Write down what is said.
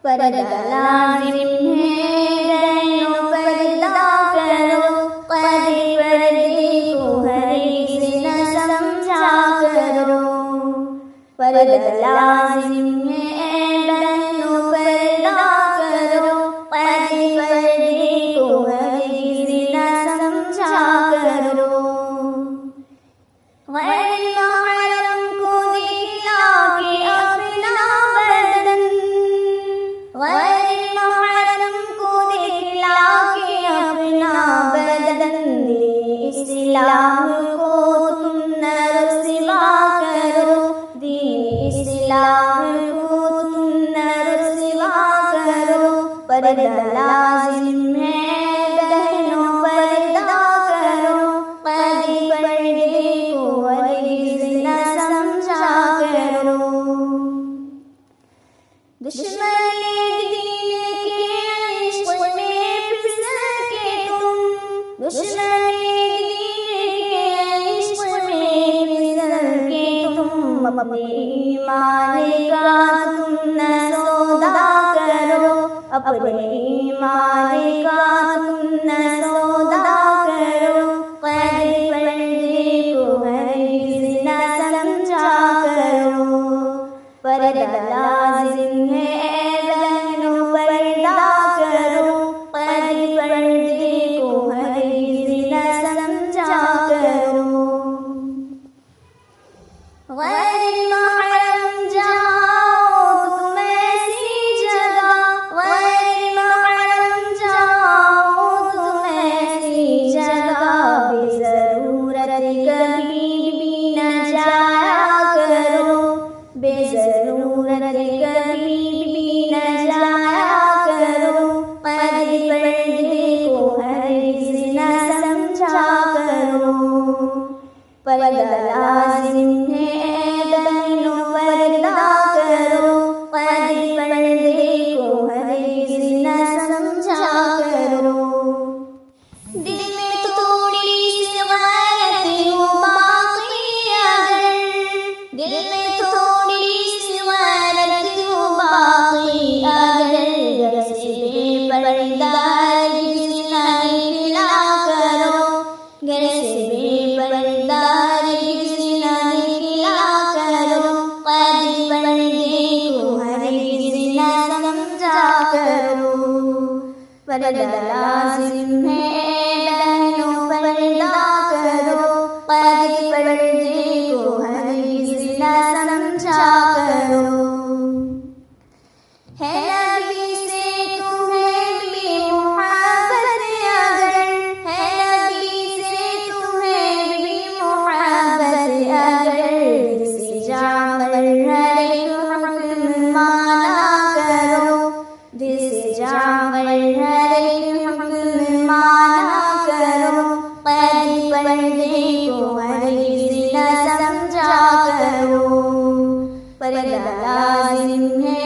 पर्दा लाजिम है बहनों पर्दा करो, कद पर्दे को हरगिज़ न समझा करो। पर्दा लाजिम है बहनों पर्दा करो, कद पर्दे को हरगिज़ न समझा करो। गैर महरम को दिखला के अपना बदन, गैर महरम को दिखला के अपना बदन, इस्लाम को तुम न रुसवा करो, दीन इस्लाम को तुम न रुसवा करो। पर्दा लाजिम है बहनों पर्दा करो, कद पर्दे को हरगिज़ न समझा करो। दुश्मने दीन के इश्क़ में फिसल के तुम, दुश्मने दीन के इश्क़ में फिसल के तुम, अपने ईमान का तुम न सौदा करो, अपने ईमान का तुम न सौदा करो। कद पर्दे को हरगिज़ न समझा करो। पर्दा लाजिम है बहनों पर्दा करो, कद पर्दे को हरगिज़ न समझा करो। गैर महरम जाओ तुम ऐसी जगह, गैर महरम जाओ तुम ऐसी जगह, बेज़रूरत कभी भी न जाया करो, बेज़रूरत कभी भी न जाया करो। कद पर्दे को हरगिज़ न समझा करो। पर्दा लाजिम है बहनों पर्दा करो, कद पर्दे को हरगिज़ न समझा करो। दिल में थोड़ी सी गैरत हो बाकी अगर, दिल में थोड़ी सी गैरत हो बाकी अगर, घर से बेपर्दा हरगिज़ न निकला करो, घर से बेपर्दा हरगिज़ न निकला करो। कद पर्दे को हरगिज़ न समझा करो। पर्दा लाजिम है बहनों पर्दा करो, कद पर्दे को हरगिज़ न समझा करो। है नबी से तुम्हें भी मोहब्बत अगर, है नबी से तुम्हें भी मोहब्बत अगर, दिल से जाकर हर एक हुक्म माना करो, दिल से जाकर हर एक हुक्म माना करो। कद पर्दे को हरगिज़ न समझा करो। पर्दा लाजिम है